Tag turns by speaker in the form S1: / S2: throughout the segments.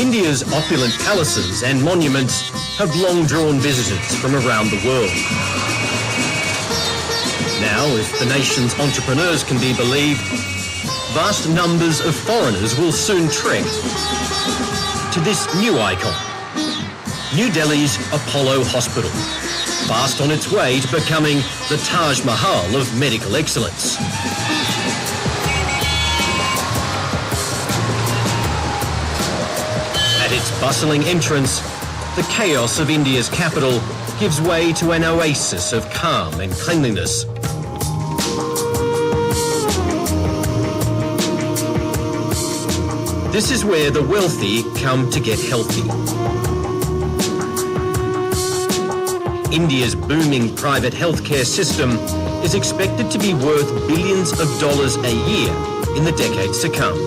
S1: India's opulent palaces and monuments have long drawn visitors from around the world. Now, if the nation's entrepreneurs can be believed, vast numbers of foreigners will soon trek to this new icon, New Delhi's Apollo Hospital, fast on its way to becoming the Taj Mahal of medical excellence. At its bustling entrance, the chaos of India's capital gives way to an oasis of calm and cleanliness. This is where the wealthy come to get healthy. India's booming private healthcare system is expected to be worth billions of dollars a year in the decades to come.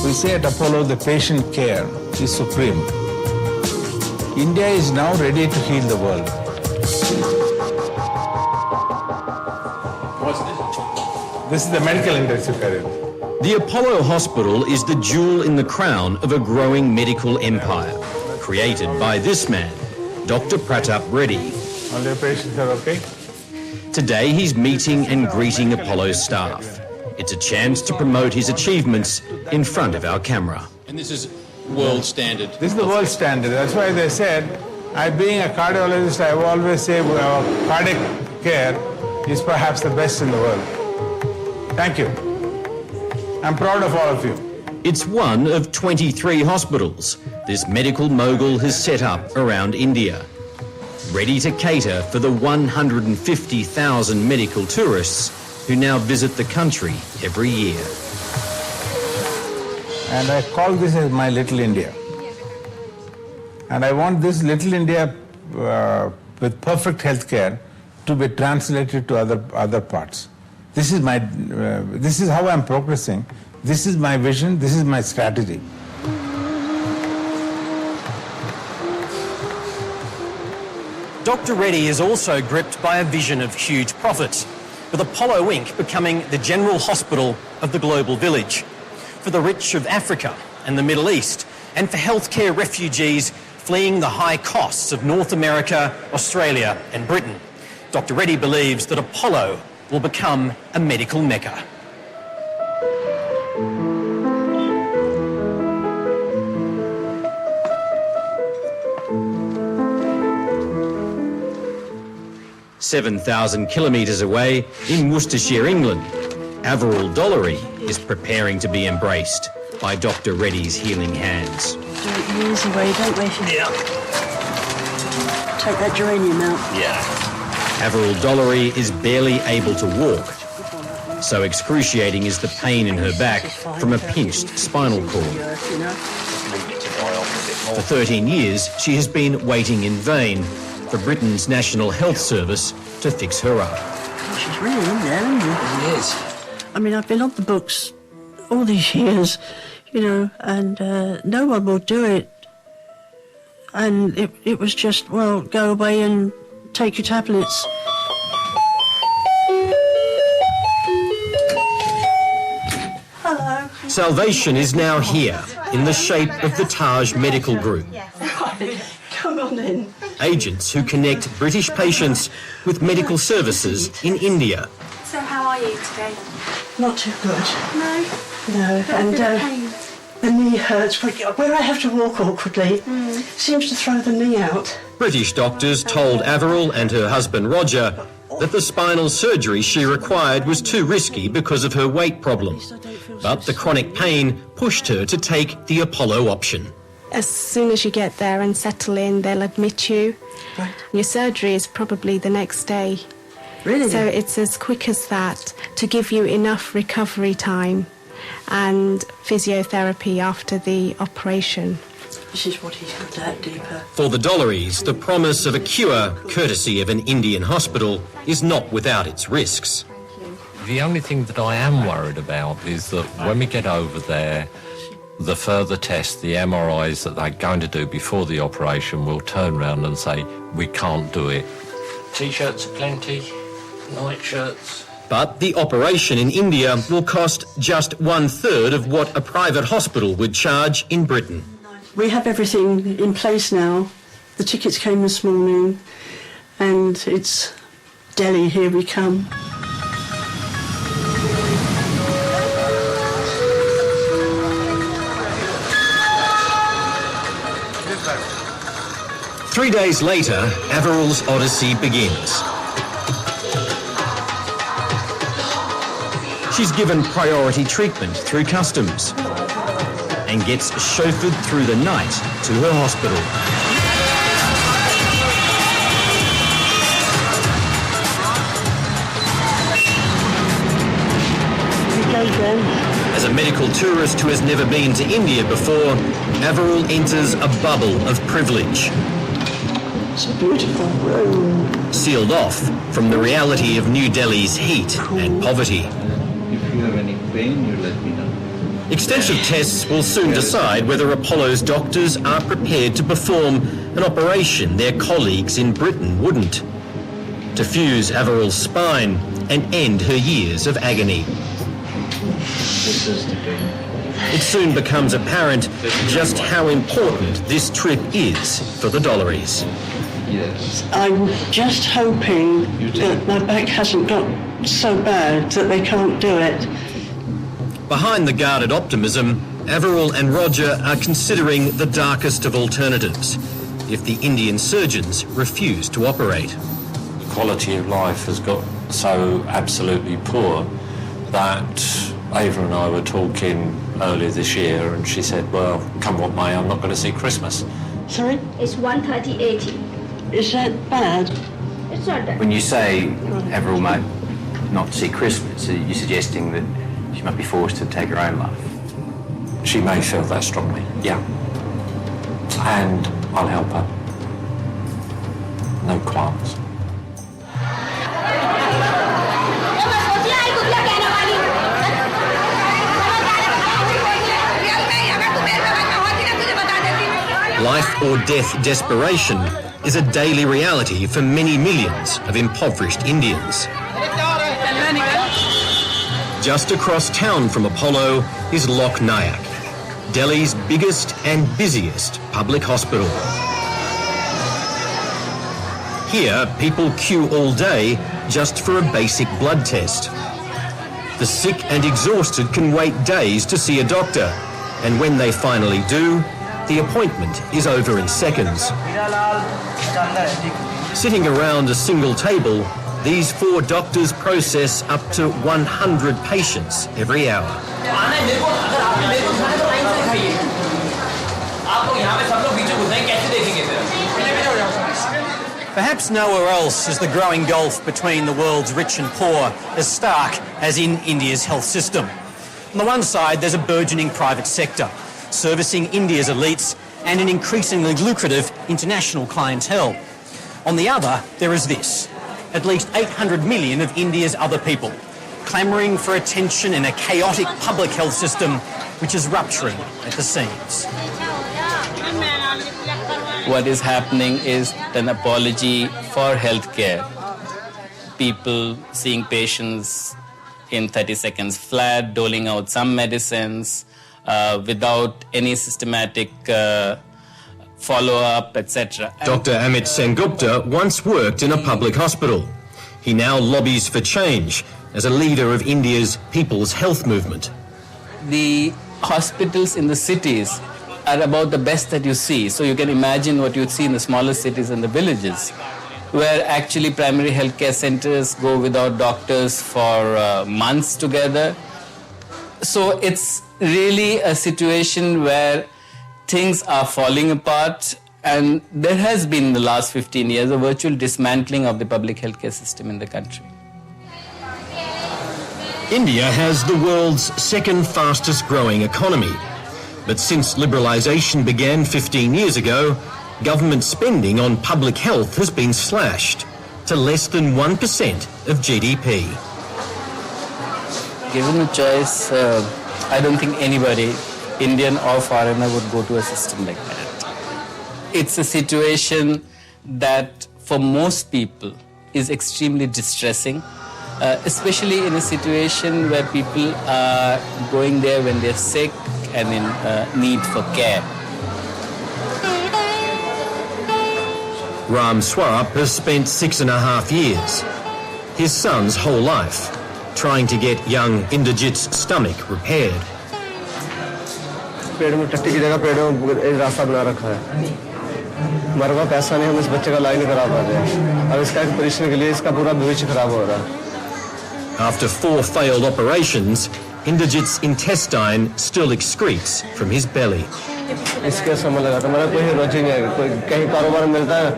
S2: We say at Apollo the patient care is supreme. India is now ready to heal the world.
S1: What's this?
S2: This is the medical intensive care.
S1: The Apollo Hospital is the jewel in the crown of a growing medical empire, created by this man, Dr. Pratap Reddy.
S2: All your patients are okay?
S1: Today he's meeting and greeting Apollo staff. It's a chance to promote his achievements in front of our camera.
S3: And this is world standard.
S2: This is the world standard. That's why they said, being a cardiologist, I always say our cardiac care is perhaps the best in the world. Thank you. I'm proud of all of you.
S1: It's one of 23 hospitals this medical mogul has set up around India, ready to cater for the 150,000 medical tourists who now visit the country every year.
S2: And I call this as my little India. And I want this little India with perfect healthcare to be translated to other parts. This is how I'm progressing. This is my vision. This is my strategy.
S1: Dr. Reddy is also gripped by a vision of huge profits, with Apollo Inc. becoming the general hospital of the global village, for the rich of Africa and the Middle East, and for healthcare refugees fleeing the high costs of North America, Australia and Britain. Dr. Reddy believes that Apollo will become a medical mecca. "7,000 kilometres away in Worcestershire, England, Averil Dollery is preparing to be embraced by Dr. Reddy's healing hands.
S4: Do it the easy way, don't we?
S1: Yeah.
S4: Take that geranium out.
S1: Yeah. Averil Dollery is barely able to walk. So excruciating is the pain in her back from a pinched spinal cord. For 13 years, she has been waiting in vain for Britain's National Health Service to fix her up.
S4: Oh, she's really in there, isn't she?
S3: It is.
S4: I mean, I've been on the books all these years, and no one will do it. And it was just, well, go away and take your tablets. Hello.
S1: Salvation is now here in the shape of the Taj Medical Group.
S4: Come on in.
S1: Agents who connect British patients with medical services in India.
S5: So how are you today?
S4: Not too good.
S5: No?
S4: No, and the knee hurts. Where I have to walk awkwardly, seems to throw the knee out.
S1: British doctors told Averil and her husband Roger that the spinal surgery she required was too risky because of her weight problem. But the chronic pain pushed her to take the Apollo option.
S6: As soon as you get there and settle in, they'll admit you.
S4: Right.
S6: Your surgery is probably the next day.
S4: Really?
S6: So it's as quick as that to give you enough recovery time and physiotherapy after the operation.
S4: This is what he's got that deeper.
S1: For the Dollerys, the promise of a cure, courtesy of an Indian hospital, is not without its risks.
S7: The only thing that I am worried about is that when we get over there, the further tests, the MRIs that they're going to do before the operation will turn around and say, we can't do it. T-shirts aplenty, night shirts.
S1: But the operation in India will cost just 1/3 of what a private hospital would charge in Britain.
S4: We have everything in place now. The tickets came this morning, and it's Delhi, here we come.
S1: Three days later, Averill's odyssey begins. She's given priority treatment through customs and gets chauffeured through the night to her hospital. As a medical tourist who has never been to India before, Averill enters a bubble of privilege.
S4: It's a beautiful room.
S1: Sealed off from the reality of New Delhi's heat and poverty.
S2: If you have any pain, you let me know.
S1: Extensive tests will soon decide whether Apollo's doctors are prepared to perform an operation their colleagues in Britain wouldn't. To fuse Averill's spine and end her years of agony.
S2: This is the pain.
S1: It soon becomes apparent just how important this trip is for the Dollaries.
S2: Yes.
S4: I'm just hoping that my back hasn't got so bad that they can't do it.
S1: Behind the guarded optimism, Averill and Roger are considering the darkest of alternatives if the Indian surgeons refuse to operate.
S7: The quality of life has got so absolutely poor that Ava and I were talking earlier this year, and she said, well, come what may, I'm not going to see Christmas.
S4: Sorry?
S5: It's 130.80.
S4: Is that bad?
S5: It's not that.
S8: When you say Averill might not see Christmas, are you suggesting that she might be forced to take her own life?
S7: She may feel that strongly, yeah. And I'll help her. No qualms.
S1: Life or death desperation is a daily reality for many millions of impoverished Indians. Just across town from Apollo is Lok Nayak, Delhi's biggest and busiest public hospital. Here, people queue all day just for a basic blood test. The sick and exhausted can wait days to see a doctor, and when they finally do, the appointment is over in seconds. Sitting around a single table, these 4 doctors process up to 100 patients every hour. Perhaps nowhere else is the growing gulf between the world's rich and poor as stark as in India's health system. On the one side, there's a burgeoning private sector, servicing India's elites and an increasingly lucrative international clientele. On the other, there is this. At least 800 million of India's other people, clamouring for attention in a chaotic public health system which is rupturing at the seams.
S9: What is happening is an apology for healthcare. People seeing patients in 30 seconds flat, doling out some medicines without any systematic follow-up, etc.
S1: Dr. Amit Sengupta once worked in a public hospital. He now lobbies for change as a leader of India's People's Health Movement.
S9: The hospitals in the cities are about the best that you see. So you can imagine what you'd see in the smaller cities and the villages, where actually primary healthcare centers go without doctors for months together. So it's really a situation where things are falling apart, and there has been in the last 15 years a virtual dismantling of the public healthcare system in the country.
S1: India has the world's second fastest growing economy. But since liberalisation began 15 years ago, government spending on public health has been slashed to less than 1% of GDP.
S9: Given a choice, I don't think anybody, Indian or foreigner, would go to a system like that. It's a situation that for most people is extremely distressing, especially in a situation where people are going there when they're sick and in need for care.
S1: Ram Swarup has spent 6.5 years, his son's whole life, trying to get young Inderjit's stomach repaired.
S10: पेड़ में टट्टी की जगह पेड़ में एक रास्ता बना रखा है। हमारे पास पैसा नहीं, हम इस बच्चे का इलाज नहीं करा पा रहे। अब इसका ऑपरेशन के लिए इसका पूरा भविष्य खराब हो रहा है।
S1: After 4 failed operations, Inderjit's intestine still excretes from his belly.
S10: इसके समय लगा था, हमारा कोई रोजी नहीं है, कोई कहीं कारोबार मिलता है,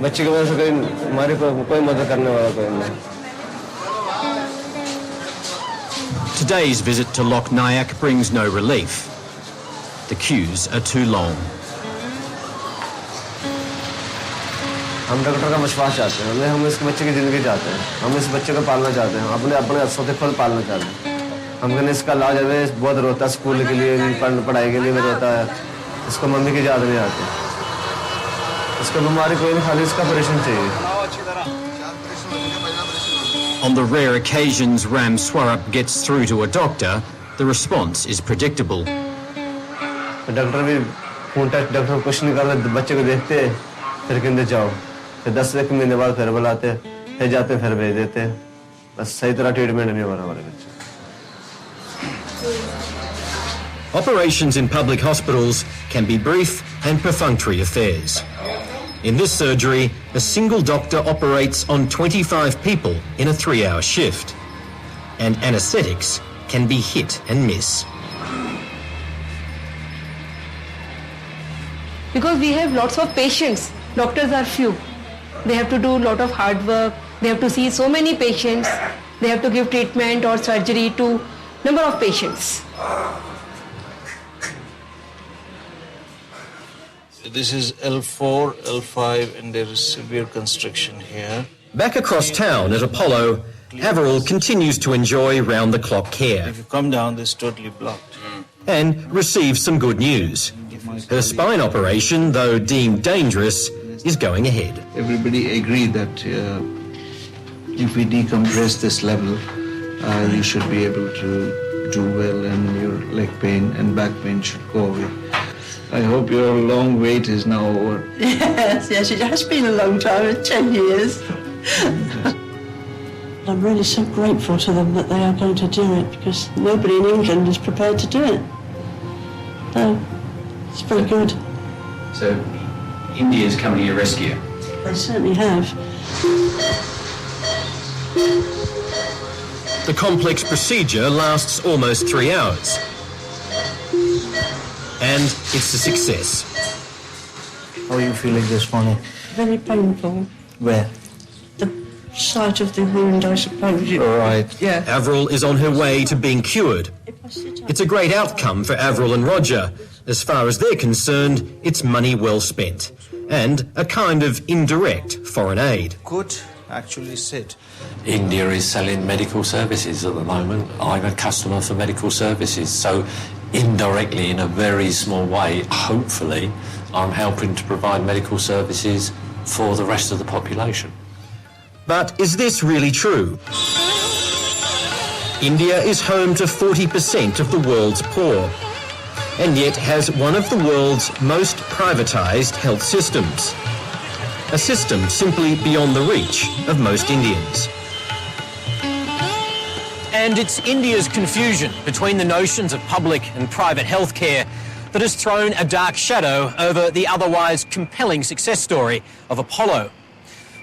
S10: बच्चे की वजह से कोई हमारी कोई मदद करने वाला कोई नहीं।
S1: Today's visit to Lok Nayak brings no relief. The queues are too long.
S10: हम डॉक्टर का विश्वास चाहते हैं, हम इस बच्चे की जिंदगी चाहते हैं, हम इस बच्चे को पालना चाहते हैं, अपने हाथों से खुद पालना चाहते हैं। हम कहते इसका इलाज है, बहुत रोता है, स्कूल के लिए पढ़ाई के लिए भी रोता है, इसको मम्मी की याद नहीं आती, इसको बीमारी कोई नहीं, खाली इसका ऑपरेशन चाहिए।
S1: On the rare occasions Ram Swarup gets through to a doctor, the response is predictable.
S10: Doctor भी फोन टेस्ट, डॉक्टर कुछ नहीं करते, बच्चे को देखते फिर कहते जाओ, फिर 10 महीने बाद फिर बुलाते, फिर जाते फिर भेज देते, बस सही तरह ट्रीटमेंट नहीं हो रहा हमारे बच्चे।
S1: Operations in public hospitals can be brief and perfunctory affairs. In this surgery, a single doctor operates on 25 people in a 3-hour shift, and anaesthetics can be hit and miss.
S11: Because we have lots of patients, doctors are few. They have to do a lot of hard work, they have to see so many patients, they have to give treatment or surgery to number of patients.
S12: This is L4, L5, and there is severe constriction here.
S1: Back across town at Apollo, Averil continues to enjoy round-the-clock care.
S12: If you come down, this is totally blocked.
S1: And receives some good news. Her spine operation, though deemed dangerous, is going ahead.
S12: Everybody agreed that if we decompress this level, you should be able to do well, and your leg pain and back pain should go away. I hope your long wait is now over.
S4: Yes, it has been a long time, 10 years. I'm really so grateful to them that they are going to do it, because nobody in England is prepared to do it. So, it's very good.
S8: So, India's come to your rescue?
S4: They certainly have.
S1: The complex procedure lasts almost 3 hours. And it's a success.
S12: How are you feeling this morning?
S4: Very painful.
S12: Where?
S4: The site of the wound, I suppose.
S12: Right.
S4: Yeah.
S1: Avril is on her way to being cured. It's a great outcome for Avril and Roger. As far as they're concerned, it's money well spent. And a kind of indirect foreign aid.
S12: Could actually sit.
S7: India is selling medical services at the moment. I'm a customer for medical services, so indirectly, in a very small way, hopefully, I'm helping to provide medical services for the rest of the population.
S1: But is this really true? India is home to 40% of the world's poor, and yet has one of the world's most privatised health systems. A system simply beyond the reach of most Indians. And it's India's confusion between the notions of public and private healthcare that has thrown a dark shadow over the otherwise compelling success story of Apollo.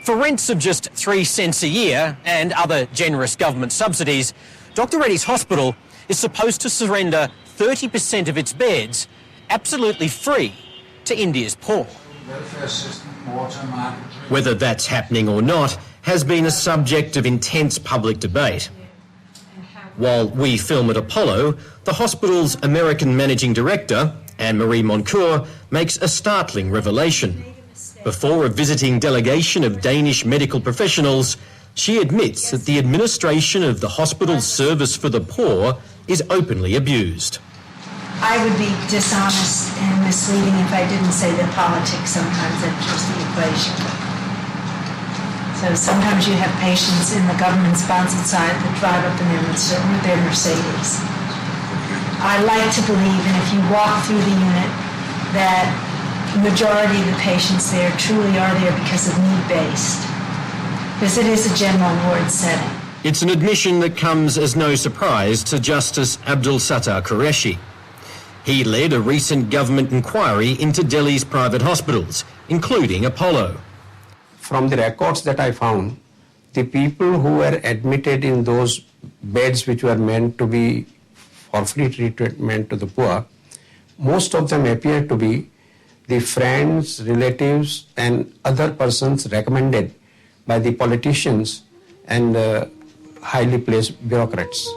S1: For rents of just 3 cents a year and other generous government subsidies, Dr. Reddy's hospital is supposed to surrender 30% of its beds absolutely free to India's poor. Whether that's happening or not has been a subject of intense public debate. While we film at Apollo, the hospital's American managing director, Anne-Marie Moncourt, makes a startling revelation. Before a visiting delegation of Danish medical professionals, she admits that the administration of the hospital's service for the poor is openly abused.
S13: I would be dishonest and misleading if I didn't say that politics sometimes enters the equation. So sometimes you have patients in the government-sponsored side that drive up in their Mercedes. I like to believe, and if you walk through the unit, that the majority of the patients there truly are there because of need-based, because it is a general ward setting.
S1: It's an admission that comes as no surprise to Justice Abdul Sattar Qureshi. He led a recent government inquiry into Delhi's private hospitals, including Apollo.
S14: From the records that I found, the people who were admitted in those beds which were meant to be for free treatment to the poor, most of them appear to be the friends, relatives, and other persons recommended by the politicians and highly placed bureaucrats.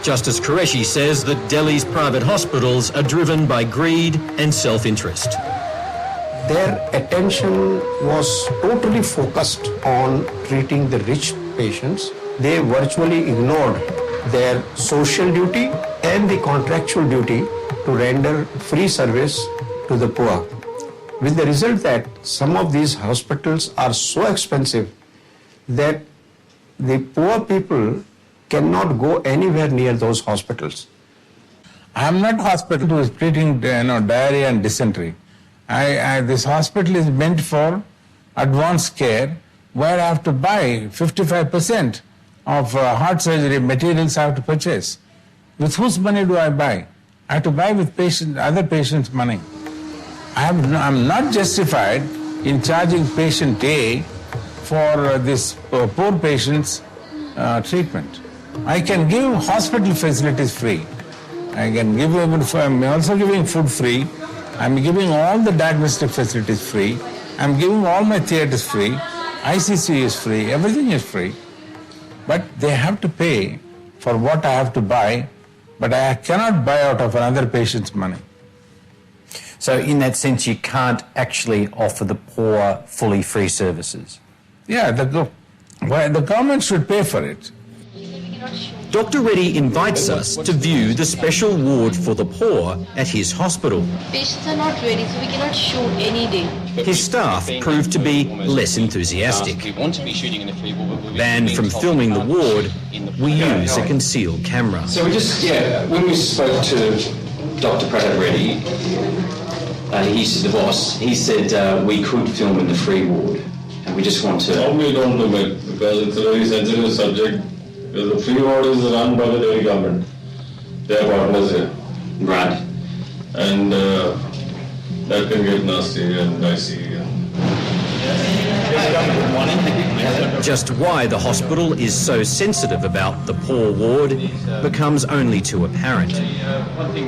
S1: Justice Qureshi says that Delhi's private hospitals are driven by greed and self-interest.
S14: Their attention was totally focused on treating the rich patients. They virtually ignored their social duty and the contractual duty to render free service to the poor, with the result that some of these hospitals are so expensive that the poor people cannot go anywhere near those hospitals.
S2: I am not a hospital who is treating diarrhea and dysentery. This hospital is meant for advanced care where I have to buy 55% of heart surgery materials I have to purchase. With whose money do I buy? I have to buy with other patients' money. I'm not justified in charging patient A for this poor patient's treatment. I can give hospital facilities free. I'm also giving food free. I'm giving all the diagnostic facilities free. I'm giving all my theaters free. ICC is free. Everything is free. But they have to pay for what I have to buy, but I cannot buy out of another patient's money.
S8: So in that sense, you can't actually offer the poor fully free services?
S2: Yeah, the government should pay for it.
S1: Dr. Reddy invites us to view the special ward for the poor at his hospital.
S15: Patients are not ready, so we cannot shoot any day.
S1: His staff proved to be less enthusiastic. Banned from filming the ward, we use a concealed camera.
S7: So when we spoke to Dr. Pradip Reddy, he's the boss, he said we could film in the free ward, and we just want to...
S16: We don't do it, because it's a very sensitive subject. The free ward is run by the Delhi government. They are partners here.
S7: Right.
S16: And that can get nasty and dicey.
S1: Just why the hospital is so sensitive about the poor ward becomes only too apparent.
S7: One thing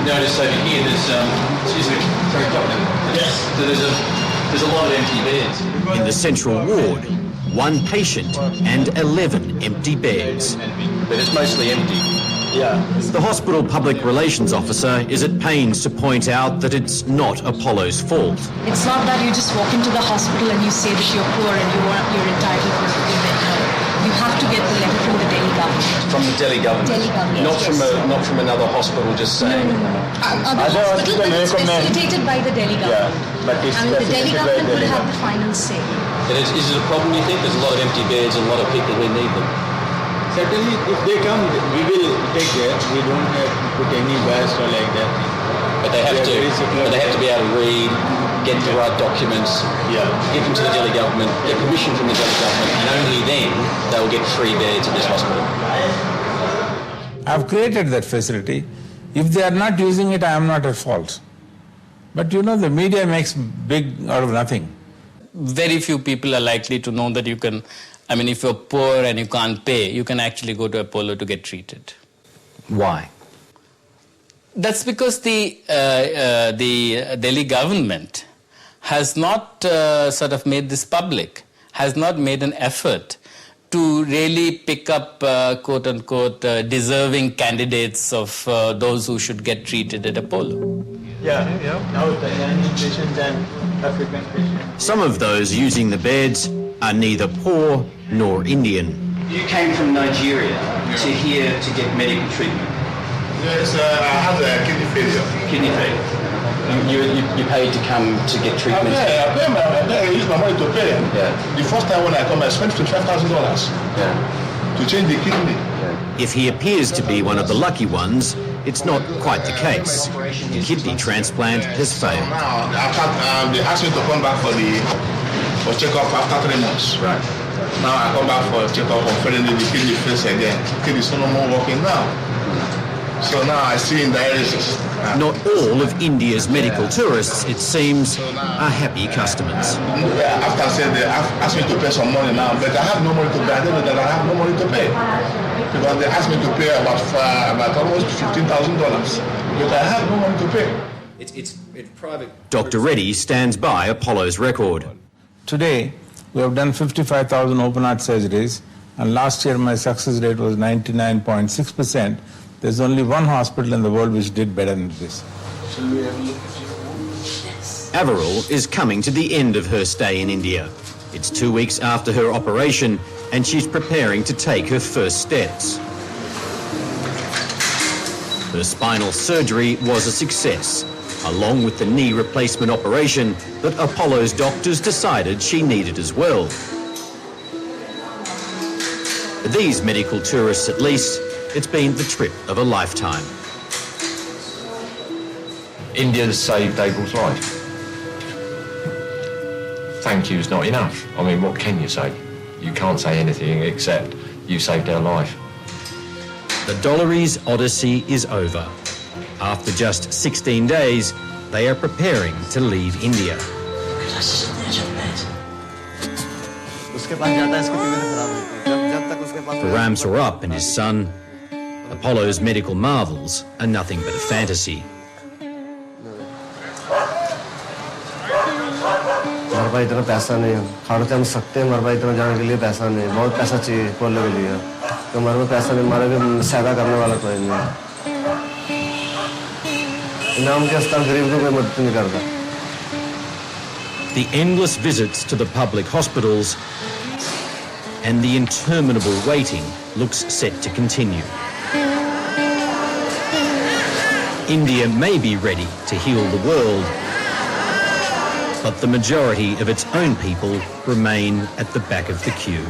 S7: notice over here, excuse me, sorry, doctor. Yes. So there's a lot of empty beds.
S1: In the central ward, 1 patient and 11 empty beds.
S7: But it's mostly empty. Yeah.
S1: The hospital public relations officer is at pains to point out that it's not Apollo's fault.
S11: It's not that you just walk into the hospital and you say that you're poor and you're entitled to a bed. No. You have to get the letter from the Delhi government.
S7: From the Delhi government?
S11: Delhi government,
S7: Not from another hospital just saying?
S11: No. Other hospital, but it's facilitated by the Delhi government.
S7: Yeah, but it's
S11: the Delhi government will have the final say.
S7: And is it a problem, you think? There's a lot of empty beds and a lot of people who need them.
S12: Certainly, if they come, we will take care. We don't have to put any bias or like that.
S7: But they have to be able to read, get the right documents, give them to the Delhi government, get permission from the Delhi government, and only then they'll get free beds in this hospital.
S2: I've created that facility. If they are not using it, I am not at fault. But the media makes big out of nothing.
S9: Very few people are likely to know that you can, if you're poor and you can't pay, you can actually go to Apollo to get treated.
S8: Why?
S9: That's because the Delhi government has not sort of made this public, has not made an effort to really pick up, quote-unquote, deserving candidates of those who should get treated at Apollo.
S12: Now the Chinese patients and African patients.
S1: Some of those using the beds are neither poor nor Indian.
S8: You came from Nigeria to here to get medical treatment.
S17: Yes, I have a kidney failure.
S8: Kidney failure. You paid to come to get treatment?
S17: I use my money to pay.
S8: Yeah.
S17: The first time when I come, I spent $55,000 to change the kidney.
S1: If he appears to be one of the lucky ones, it's not quite the case. The kidney transplant has failed.
S17: Now, they asked me to come back for check-up after 3 months.
S8: Right.
S17: Now I come back for a check-up on Friday, the kidney fails again. The kidney is no more working now. So now I see in dialysis.
S1: Not all of India's medical tourists, it seems, are happy customers.
S17: After I said they asked me to pay some money now, but I have no money to pay. I know that I have no money to pay. Because they asked me to pay about almost $15,000, but I have no money to pay.
S8: It's private.
S1: Dr. Reddy stands by Apollo's record.
S2: Today, we have done 55,000 open heart surgeries, and last year my success rate was 99.6%. There's only one hospital in the world which did better than this.
S1: Averil is coming to the end of her stay in India. It's 2 weeks after her operation, and she's preparing to take her first steps. Her spinal surgery was a success, along with the knee replacement operation that Apollo's doctors decided she needed as well. For these medical tourists, at least, it's been the trip of a lifetime.
S7: India's saved Abel's life. Thank you is not enough. I mean, what can you say? You can't say anything except you saved our life.
S1: The Dollery's odyssey is over. After just 16 days, they are preparing to leave India. For Ram Saurabh and his son, Apollo's medical marvels are nothing but a fantasy.
S10: हमारे पास इतना पैसा नहीं है खर्च हम सकते हैं हमारे पास इतना जाने के लिए पैसा नहीं है बहुत पैसा चाहिए खोलने के लिए तो हमारे पास पैसा नहीं हमारे भी सहायता करने वाला कोई नहीं है नाम के अस्पताल गरीब को कोई मदद नहीं करता
S1: The endless visits to the public hospitals and the interminable waiting looks set to continue. India may be ready to heal the world, but the majority of its own people remain at the back of the queue.